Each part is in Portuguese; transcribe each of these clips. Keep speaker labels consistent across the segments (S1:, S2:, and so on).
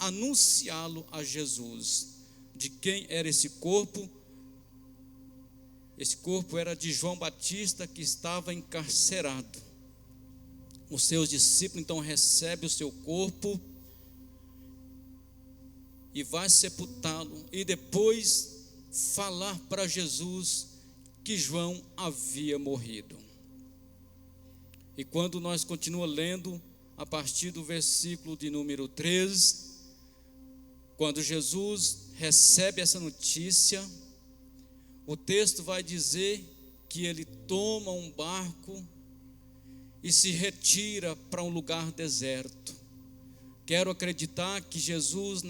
S1: anunciá-lo a Jesus. De quem era esse corpo? Esse corpo era de João Batista, que estava encarcerado. Os seus discípulos então recebem o seu corpo e vai sepultá-lo, e depois falar para Jesus que João havia morrido. E quando nós continuamos lendo, a partir do versículo de número 13, quando Jesus recebe essa notícia, o texto vai dizer que ele toma um barco e se retira para um lugar deserto. Quero acreditar que Jesus,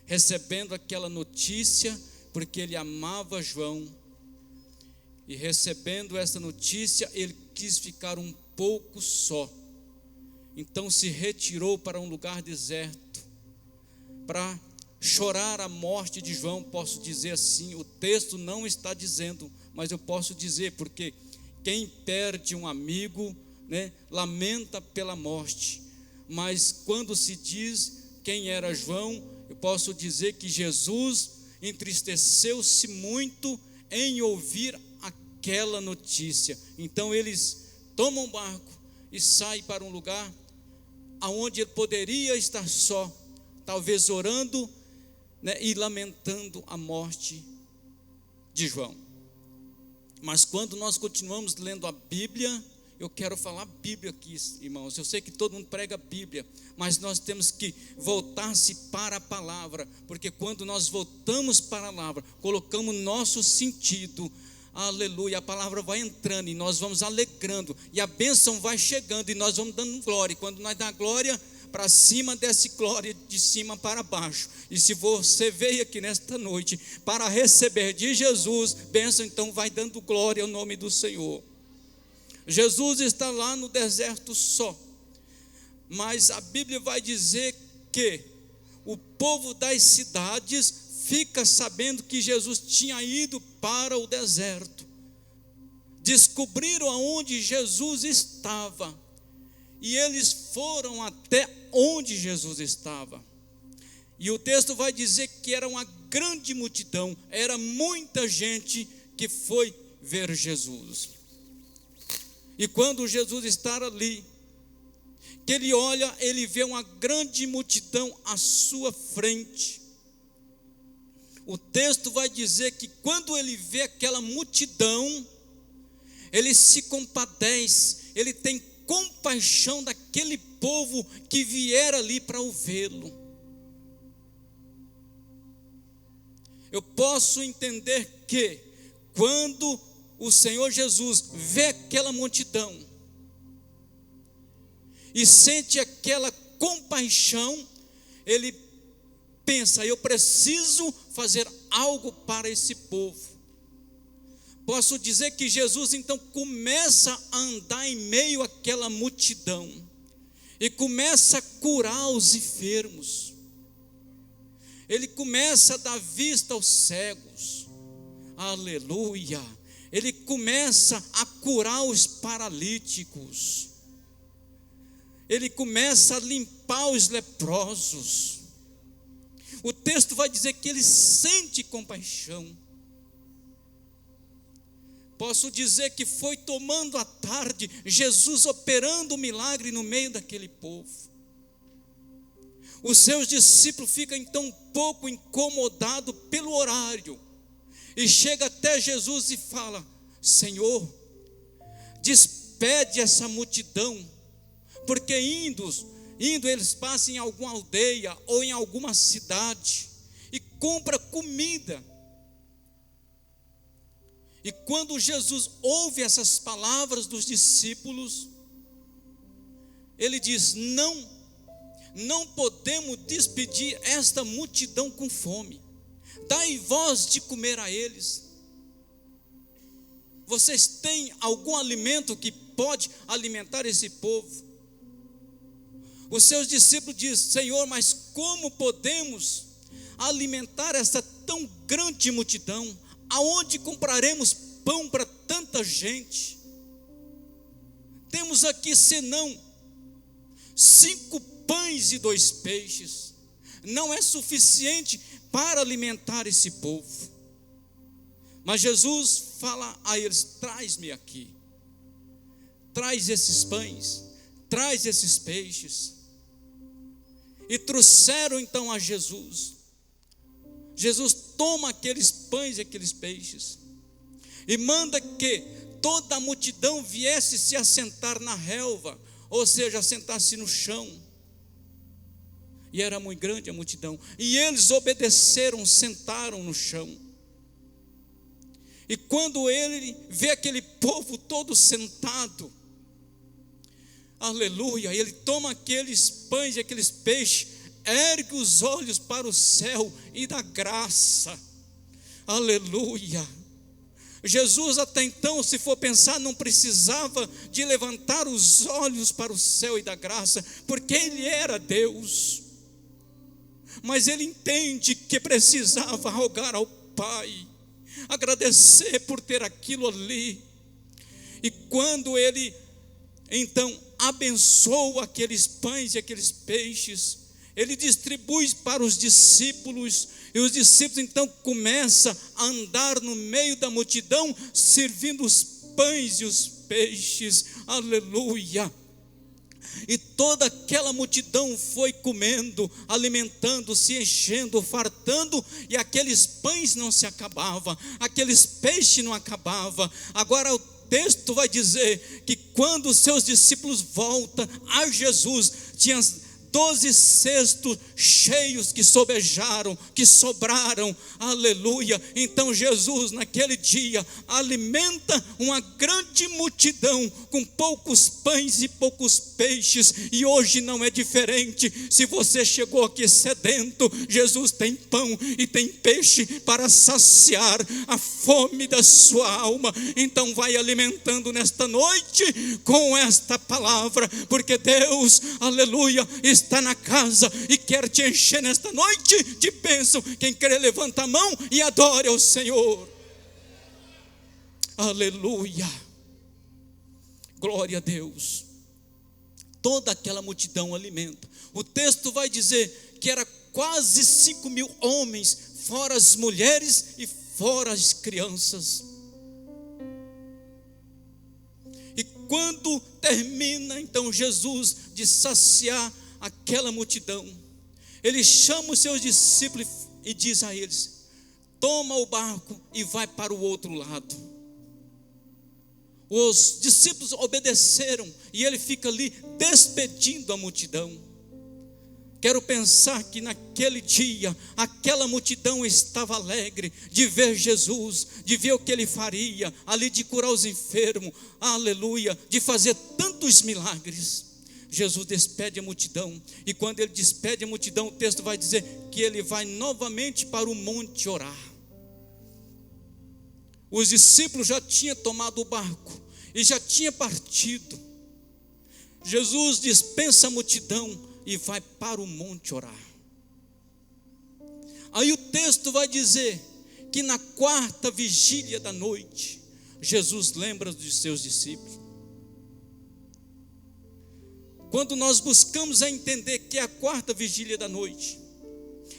S1: recebendo aquela notícia, porque ele amava João, e recebendo essa notícia, ele quis ficar um pouco só. Então se retirou para um lugar deserto, para chorar a morte de João. Posso dizer assim, o texto não está dizendo, mas eu posso dizer, porque quem perde um amigo, lamenta pela morte. Mas quando se diz quem era João, eu posso dizer que Jesus entristeceu-se muito em ouvir aquela notícia. Então eles tomam um barco e saem para um lugar aonde ele poderia estar só, talvez orando, e lamentando a morte de João. Mas quando nós continuamos lendo a Bíblia, eu quero falar Bíblia aqui, irmãos. Eu sei que todo mundo prega a Bíblia, mas nós temos que voltar-se para a palavra, porque quando nós voltamos para a palavra, colocamos nosso sentido, aleluia, a palavra vai entrando e nós vamos alegrando, e a bênção vai chegando e nós vamos dando glória. E quando nós damos glória para cima, desce glória de cima para baixo. E se você veio aqui nesta noite para receber de Jesus bênção, então vai dando glória ao nome do Senhor. Jesus está lá no deserto só, mas a Bíblia vai dizer que o povo das cidades fica sabendo que Jesus tinha ido para o deserto. Descobriram aonde Jesus estava, e eles foram até onde Jesus estava. E o texto vai dizer que era uma grande multidão, era muita gente que foi ver Jesus. E quando Jesus está ali, que ele olha, ele vê uma grande multidão à sua frente. O texto vai dizer que quando ele vê aquela multidão, ele se compadece, ele tem compaixão daquele povo que viera ali para ouvi-lo. Eu posso entender que quando o Senhor Jesus vê aquela multidão e sente aquela compaixão, ele pensa: eu preciso fazer algo para esse povo. Posso dizer que Jesus então começa a andar em meio àquela multidão e começa a curar os enfermos. Ele começa a dar vista aos cegos, aleluia. Ele começa a curar os paralíticos, ele começa a limpar os leprosos. O texto vai dizer que ele sente compaixão. Posso dizer que foi tomando a tarde, Jesus operando o milagre no meio daquele povo. Os seus discípulos ficam então um pouco incomodados pelo horário, e chega até Jesus e fala: Senhor, despede essa multidão, porque indo eles passam em alguma aldeia ou em alguma cidade e compra comida. E quando Jesus ouve essas palavras dos discípulos, ele diz: não podemos despedir esta multidão com fome, dai vós de comer a eles. Vocês têm algum alimento que pode alimentar esse povo? Os seus discípulos dizem: Senhor, mas como podemos alimentar essa tão grande multidão? Aonde compraremos pão para tanta gente? Temos aqui senão 5 pães e 2 peixes. não é suficiente para alimentar esse povo. Mas Jesus fala a eles: traz-me aqui, traz esses pães, traz esses peixes. E trouxeram então a Jesus. Jesus toma aqueles pães e aqueles peixes e manda que toda a multidão viesse se assentar na relva, ou seja, assentar-se no chão. E era muito grande a multidão, e eles obedeceram, sentaram no chão. E quando ele vê aquele povo todo sentado, aleluia, ele toma aqueles pães e aqueles peixes, ergue os olhos para o céu e dá graça, aleluia. Jesus até então, se for pensar, não precisava de levantar os olhos para o céu e dar graça, porque ele era Deus. Mas ele entende que precisava rogar ao Pai, agradecer por ter aquilo ali. E quando ele então abençoa aqueles pães e aqueles peixes, ele distribui para os discípulos, e os discípulos então começam a andar no meio da multidão, servindo os pães e os peixes, aleluia. E toda aquela multidão foi comendo, alimentando, se enchendo, fartando, e aqueles pães não se acabavam, aqueles peixes não acabavam. Agora o texto vai dizer que quando os seus discípulos voltam a Jesus, tinha 12 cestos cheios que sobejaram, que sobraram, aleluia. Então Jesus naquele dia alimenta uma grande multidão com poucos pães e poucos peixes, e hoje não é diferente. Se você chegou aqui sedento, Jesus tem pão e tem peixe para saciar a fome da sua alma. Então vai alimentando nesta noite com esta palavra, porque Deus, aleluia, está na casa e quer te encher nesta noite de bênção. Quem quer levanta a mão e adore ao Senhor, aleluia, glória a Deus. Toda aquela multidão alimenta. O texto vai dizer que era quase 5.000 homens, fora as mulheres e fora as crianças. E quando termina então Jesus de saciar aquela multidão, ele chama os seus discípulos e diz a eles: toma o barco e vai para o outro lado. Os discípulos obedeceram e ele fica ali despedindo a multidão. Quero pensar que naquele dia aquela multidão estava alegre de ver Jesus, de ver o que ele faria ali, de curar os enfermos, aleluia, de fazer tantos milagres. Jesus despede a multidão, e quando ele despede a multidão, o texto vai dizer que ele vai novamente para o monte orar. Os discípulos já tinham tomado o barco e já tinham partido. Jesus dispensa a multidão e vai para o monte orar. Aí o texto vai dizer que na 4ª vigília da noite, Jesus lembra dos seus discípulos. Quando nós buscamos a entender que é a 4ª vigília da noite,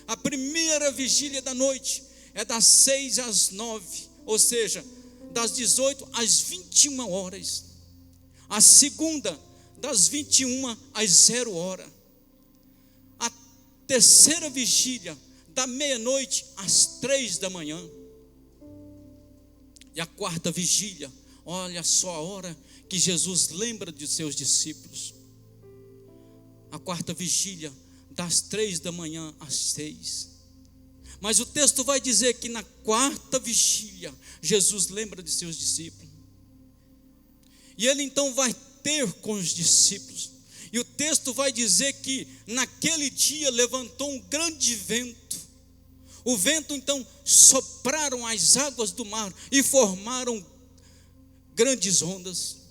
S1: a primeira vigília da noite é das 6 às 9, ou seja, das 18 às 21 horas. A segunda, das 21 às 0 hora. A terceira vigília, da meia-noite às 3 da manhã. E a 4ª vigília, olha só a hora que Jesus lembra de seus discípulos. A 4ª vigília, das 3 da manhã às 6. Mas o texto vai dizer que na 4ª vigília, Jesus lembra de seus discípulos. E ele então vai ter com os discípulos. E o texto vai dizer que naquele dia levantou um grande vento. O vento então sopraram as águas do mar e formaram grandes ondas.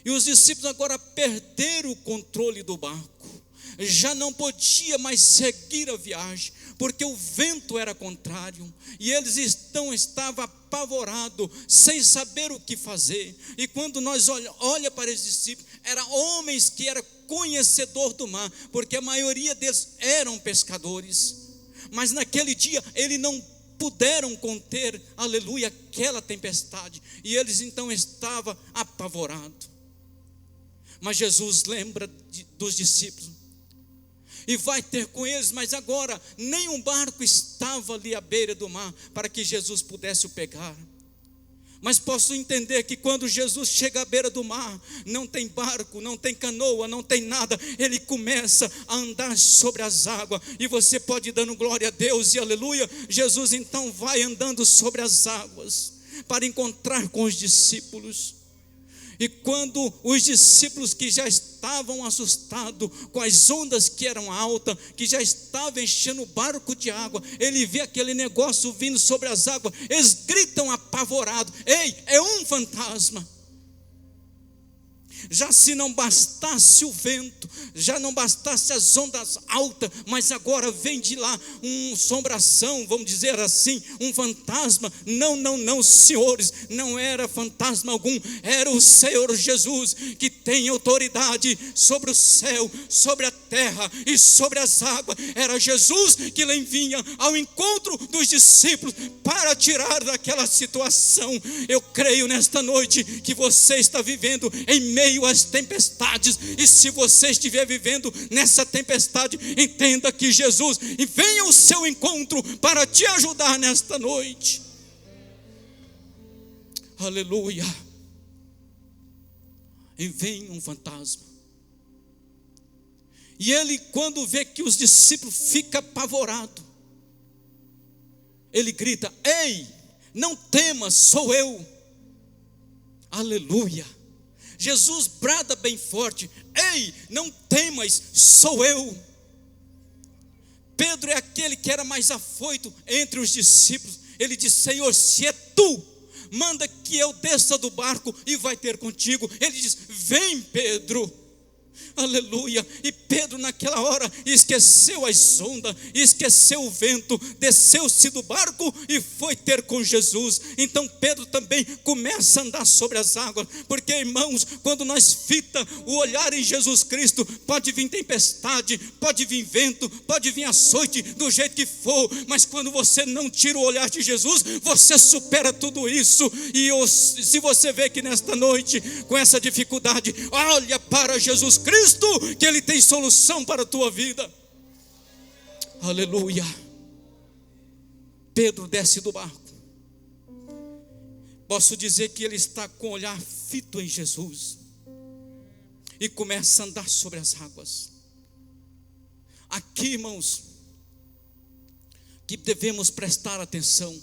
S1: E os discípulos agora perderam o controle do barco. Já não podia mais seguir a viagem, porque o vento era contrário. E eles estavam apavorados, sem saber o que fazer. E quando nós olha para esses discípulos, eram homens que eram conhecedor do mar, porque a maioria deles eram pescadores. Mas naquele dia eles não puderam conter, aleluia, aquela tempestade, e eles então estavam apavorados. Mas Jesus lembra dos discípulos e vai ter com eles, mas agora nenhum barco estava ali à beira do mar para que Jesus pudesse o pegar. Mas posso entender que quando Jesus chega à beira do mar, não tem barco, não tem canoa, não tem nada, ele começa a andar sobre as águas, e você pode ir dando glória a Deus e aleluia. Jesus então vai andando sobre as águas para encontrar com os discípulos. E quando os discípulos, que já estavam assustados com as ondas que eram altas, que já estavam enchendo o barco de água, ele vê aquele negócio vindo sobre as águas, eles gritam apavorados: ei, é um fantasma. Já se não bastasse o vento, já não bastasse as ondas altas, mas agora vem de lá um assombração, vamos dizer assim, um fantasma. Não, senhores, não era fantasma algum, era o Senhor Jesus, que tem autoridade sobre o céu, sobre a terra e sobre as águas. Era Jesus que lhe vinha ao encontro dos discípulos para tirar daquela situação. Eu creio nesta noite que você está vivendo em meio às tempestades, e se você estiver vivendo nessa tempestade, entenda que Jesus venha ao seu encontro para te ajudar nesta noite. Aleluia. E vem um fantasma, e ele, quando vê que os discípulos ficam apavorados, ele grita: ei, não temas, sou eu. Aleluia. Jesus brada bem forte: ei, não temas, sou eu. Pedro é aquele que era mais afoito entre os discípulos. Ele diz: Senhor, se é tu, manda que eu desça do barco e vai ter contigo. Ele diz: vem, Pedro. Aleluia. E Pedro naquela hora esqueceu as ondas, esqueceu o vento, desceu-se do barco e foi ter com Jesus. Então Pedro também começa a andar sobre as águas, porque, irmãos, quando nós fita o olhar em Jesus Cristo, pode vir tempestade, pode vir vento, pode vir açoite, do jeito que for, mas quando você não tira o olhar de Jesus, você supera tudo isso. E se você vê que nesta noite, com essa dificuldade, olha para Jesus Cristo, que Ele tem solução para a tua vida. Aleluia. Pedro desce do barco. Posso dizer que ele está com o olhar fito em Jesus e começa a andar sobre as águas. Aqui, irmãos, que devemos prestar atenção.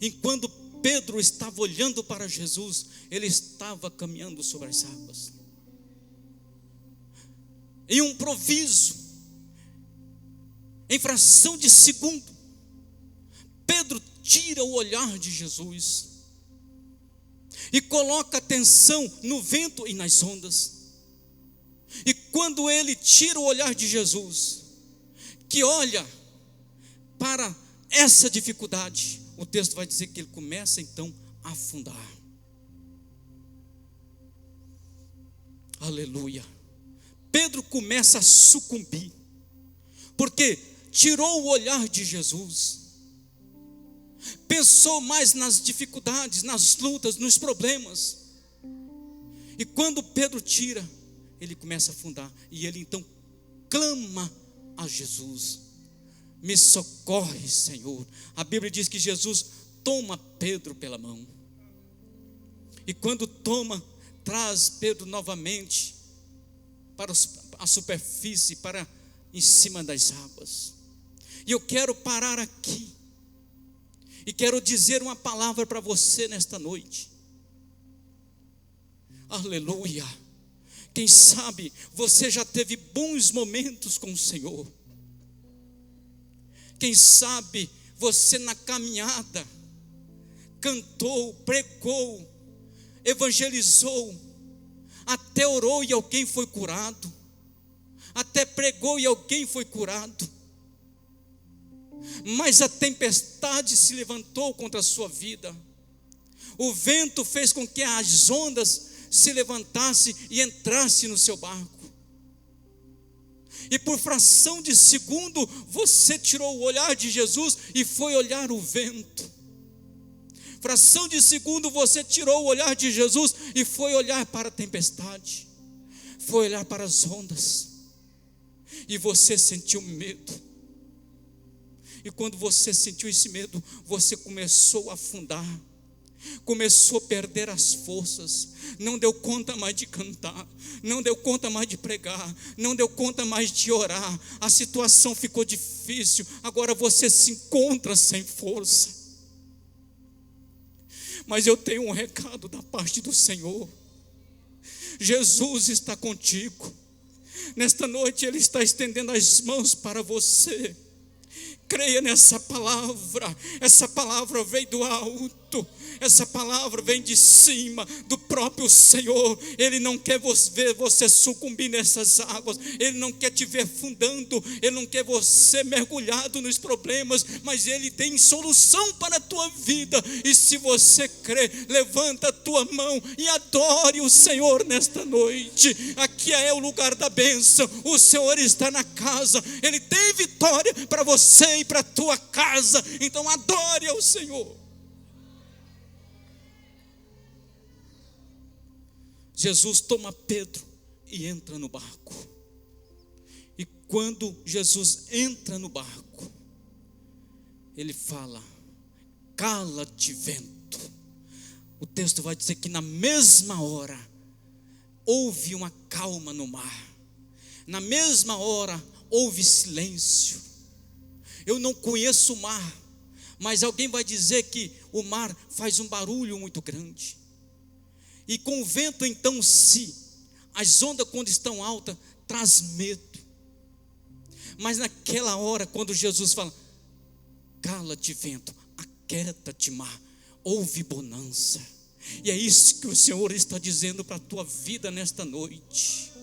S1: Enquanto Pedro estava olhando para Jesus, ele estava caminhando sobre as águas. Em um improviso, em fração de segundo, Pedro tira o olhar de Jesus e coloca atenção no vento e nas ondas. E quando ele tira o olhar de Jesus, que olha para essa dificuldade, o texto vai dizer que ele começa então a afundar. Aleluia. Pedro começa a sucumbir, porque tirou o olhar de Jesus, pensou mais nas dificuldades, nas lutas, nos problemas. E quando Pedro tira, ele começa a afundar, e ele então clama a Jesus: me socorre, Senhor. A Bíblia diz que Jesus toma Pedro pela mão, e quando toma, traz Pedro novamente para a superfície, para em cima das águas. E eu quero parar aqui e quero dizer uma palavra para você nesta noite. Aleluia. Quem sabe você já teve bons momentos com o Senhor. Quem sabe você na caminhada cantou, pregou, evangelizou, até orou e alguém foi curado, até pregou e alguém foi curado, mas a tempestade se levantou contra a sua vida, o vento fez com que as ondas se levantasse e entrasse no seu barco. E por fração de segundo, você tirou o olhar de Jesus e foi olhar o vento. Fração de segundo, você tirou o olhar de Jesus e foi olhar para a tempestade, foi olhar para as ondas, e você sentiu medo. E quando você sentiu esse medo, você começou a afundar, começou a perder as forças, não deu conta mais de cantar, não deu conta mais de pregar, não deu conta mais de orar. A situação ficou difícil, agora você se encontra sem força. Mas eu tenho um recado da parte do Senhor. Jesus está contigo. Nesta noite Ele está estendendo as mãos para você. Creia nessa palavra. Essa palavra veio do alto, essa palavra vem de cima, do próprio Senhor. Ele não quer ver você sucumbir nessas águas, Ele não quer te ver afundando, Ele não quer você mergulhado nos problemas, mas Ele tem solução para a tua vida. E se você crê, levanta a tua mão e adore o Senhor nesta noite. Aqui é o lugar da bênção, o Senhor está na casa, Ele tem vitória para você e para a tua casa. Então adore ao Senhor. Jesus toma Pedro e entra no barco. E quando Jesus entra no barco, Ele fala: cala-te, vento. O texto vai dizer que na mesma hora houve uma calma no mar. Na mesma hora houve silêncio. Eu não conheço o mar, mas alguém vai dizer que o mar faz um barulho muito grande. E com o vento então, as ondas quando estão altas, traz medo. Mas naquela hora, quando Jesus fala: cala-te, vento, aquieta-te, mar, houve bonança. E é isso que o Senhor está dizendo para a tua vida nesta noite.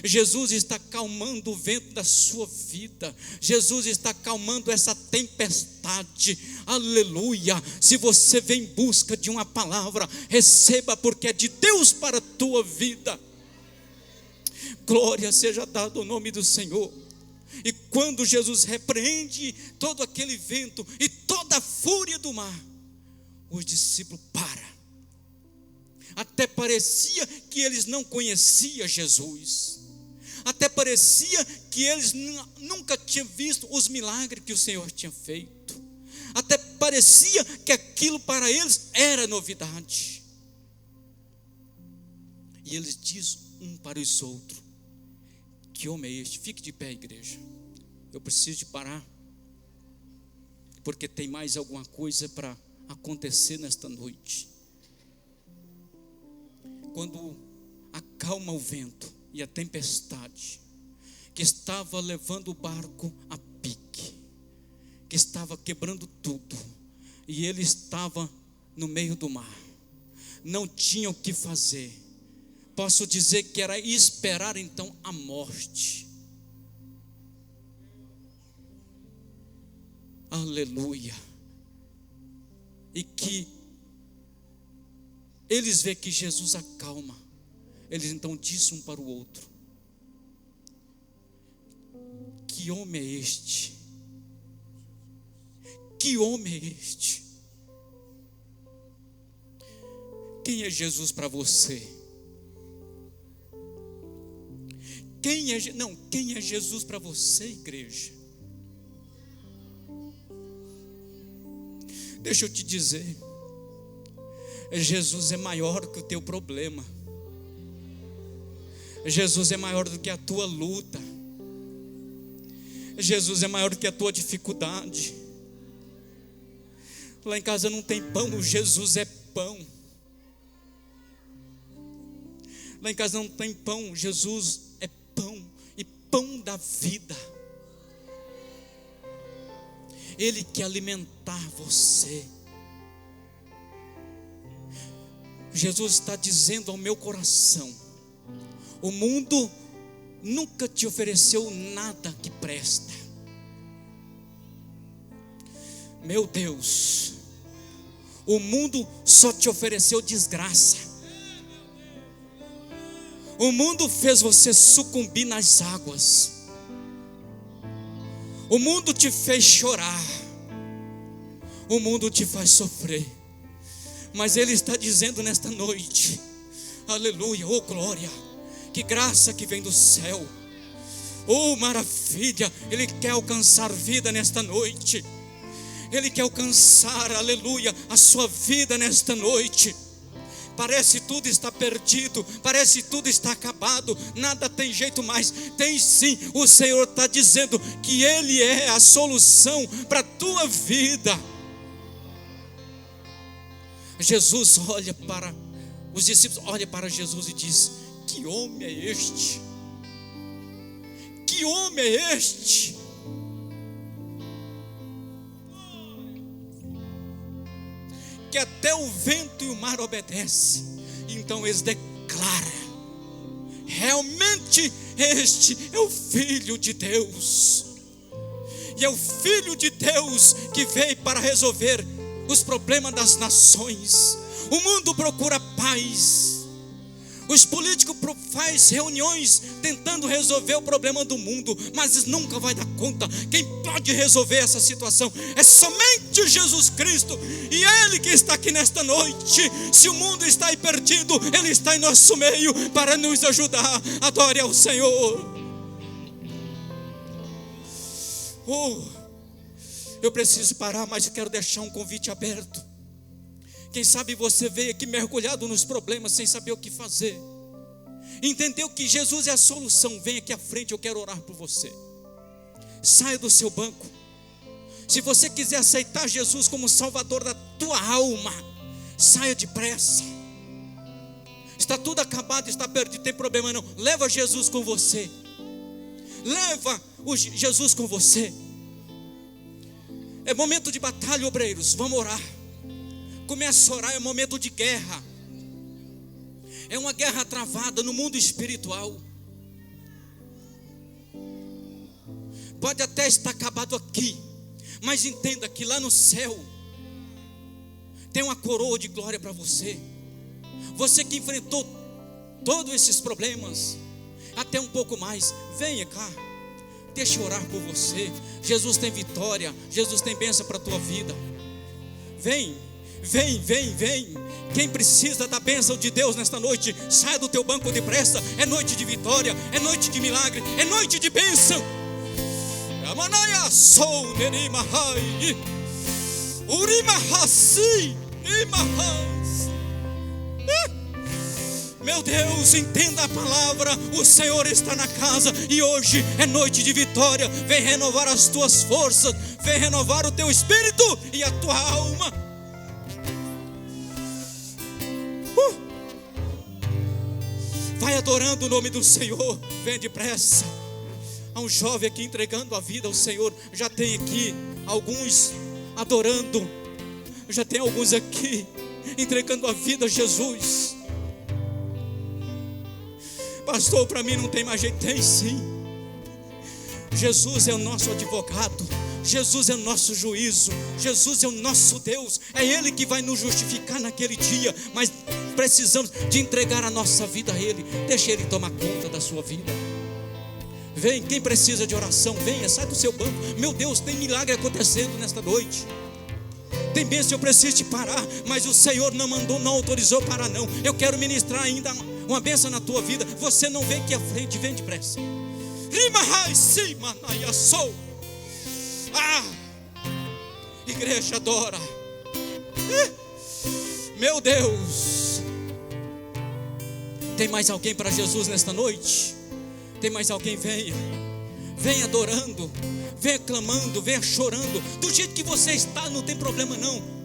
S1: Jesus está acalmando o vento da sua vida. Jesus está acalmando essa tempestade. Aleluia. Se você vem em busca de uma palavra, receba, porque é de Deus para a tua vida. Glória seja dada ao nome do Senhor. E quando Jesus repreende todo aquele vento e toda a fúria do mar, os discípulos param. Até parecia que eles não conheciam Jesus. Até parecia que eles nunca tinham visto os milagres que o Senhor tinha feito. Até parecia que aquilo para eles era novidade. E eles dizem um para os outros: que homem é este? Fique de pé, igreja. Eu preciso de parar, porque tem mais alguma coisa para acontecer nesta noite. Quando acalma o vento e a tempestade, que estava levando o barco a pique, que estava quebrando tudo, e ele estava no meio do mar, não tinha o que fazer. Posso dizer que era esperar então a morte. Aleluia. E que eles veem que Jesus acalma. Eles então dizem um para o outro: que homem é este? Que homem é este? Quem é Jesus para você? Quem é Jesus para você, igreja? Deixa eu te dizer, Jesus é maior que o teu problema. Jesus é maior do que a tua luta. Jesus é maior do que a tua dificuldade. Lá em casa não tem pão, Jesus é pão. Lá em casa não tem pão, Jesus é pão, e pão da vida. Ele quer alimentar você. Jesus está dizendo ao meu coração: o mundo nunca te ofereceu nada que presta. Meu Deus, o mundo só te ofereceu desgraça. O mundo fez você sucumbir nas águas. O mundo te fez chorar. O mundo te faz sofrer. Mas Ele está dizendo nesta noite, aleluia, oh glória, que graça que vem do céu. Oh maravilha, Ele quer alcançar vida nesta noite. Ele quer alcançar, aleluia, a sua vida nesta noite. Parece tudo está perdido, parece tudo está acabado, nada tem jeito mais. Tem sim, o Senhor está dizendo que Ele é a solução para a tua vida. Jesus olha para os discípulos, olha para Jesus e diz: que homem é este? Que homem é este? Que até o vento e o mar obedecem. Então eles declaram: realmente este é o Filho de Deus. E é o Filho de Deus que veio para resolver os problemas das nações. O mundo procura paz. Os políticos fazem reuniões tentando resolver o problema do mundo, mas nunca vai dar conta. Quem pode resolver essa situação é somente Jesus Cristo. E Ele que está aqui nesta noite. Se o mundo está aí perdido, Ele está em nosso meio para nos ajudar. Adore ao Senhor. Eu preciso parar, mas eu quero deixar um convite aberto. Quem sabe você veio aqui mergulhado nos problemas sem saber o que fazer. Entendeu que Jesus é a solução? Vem aqui à frente, eu quero orar por você. Saia do seu banco. Se você quiser aceitar Jesus como Salvador da tua alma, saia depressa. Está tudo acabado, está perdido, tem problema não. Leva Jesus com você. Leva Jesus com você. É momento de batalha, obreiros, vamos orar. Começa a orar, é momento de guerra. É uma guerra travada no mundo espiritual. Pode até estar acabado aqui, mas entenda que lá no céu tem uma coroa de glória para você. Você que enfrentou todos esses problemas, até um pouco mais, venha cá. Deixa eu orar por você. Jesus tem vitória, Jesus tem bênção para a tua vida. Vem. Quem precisa da bênção de Deus nesta noite, saia do teu banco depressa. É noite de vitória, é noite de milagre, é noite de bênção. Amanaya sou nerimahai, urimahasi, imahas. Meu Deus, entenda a palavra. O Senhor está na casa e hoje é noite de vitória. Vem renovar as tuas forças, vem renovar o teu espírito e a tua alma. Vai adorando o nome do Senhor. Vem depressa. Há um jovem aqui entregando a vida ao Senhor. Já tem aqui alguns adorando. Já tem alguns aqui entregando a vida a Jesus. Pastor, para mim não tem mais jeito. Tem sim. Jesus é o nosso advogado. Jesus é o nosso juízo. Jesus é o nosso Deus. É Ele que vai nos justificar naquele dia. Mas precisamos de entregar a nossa vida a Ele. Deixa Ele tomar conta da sua vida. Vem, quem precisa de oração, venha, sai do seu banco. Meu Deus, tem milagre acontecendo nesta noite. Tem bênção, eu preciso te parar, mas o Senhor não mandou, não autorizou para não. Eu quero ministrar ainda uma bênção na tua vida. Você não vem aqui à frente, vem depressa. Igreja adora. Meu Deus. Tem mais alguém para Jesus nesta noite? Tem mais alguém? Venha adorando, venha clamando, venha chorando. Do jeito que você está, não tem problema não.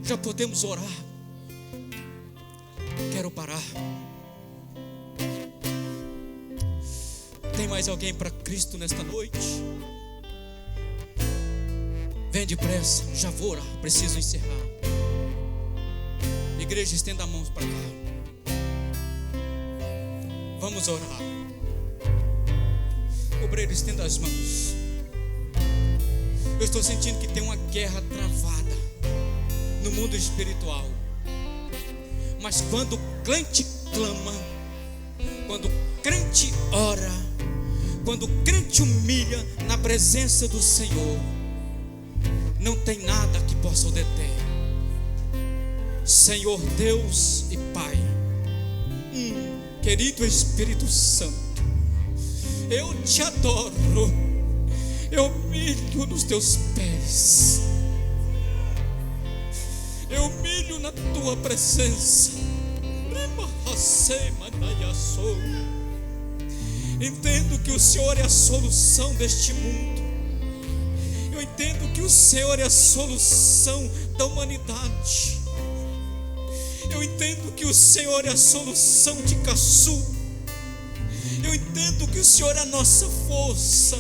S1: Já podemos orar. Quero parar. Tem mais alguém para Cristo nesta noite? Vem depressa, já vou orar, preciso encerrar. Igreja, estenda as mãos para cá. Vamos orar. Obreiro, estenda as mãos. Eu estou sentindo que tem uma guerra travada no mundo espiritual. Mas quando o crente clama, quando o crente ora, quando o crente humilha na presença do Senhor, não tem nada que possa o deter. Senhor Deus e Pai, querido Espírito Santo, eu te adoro, eu humilho nos teus pés, eu humilho na tua presença. Entendo que o Senhor é a solução deste mundo. Eu entendo que o Senhor é a solução da humanidade. Eu entendo que o Senhor é a solução de Caçu. Eu entendo que o Senhor é a nossa força.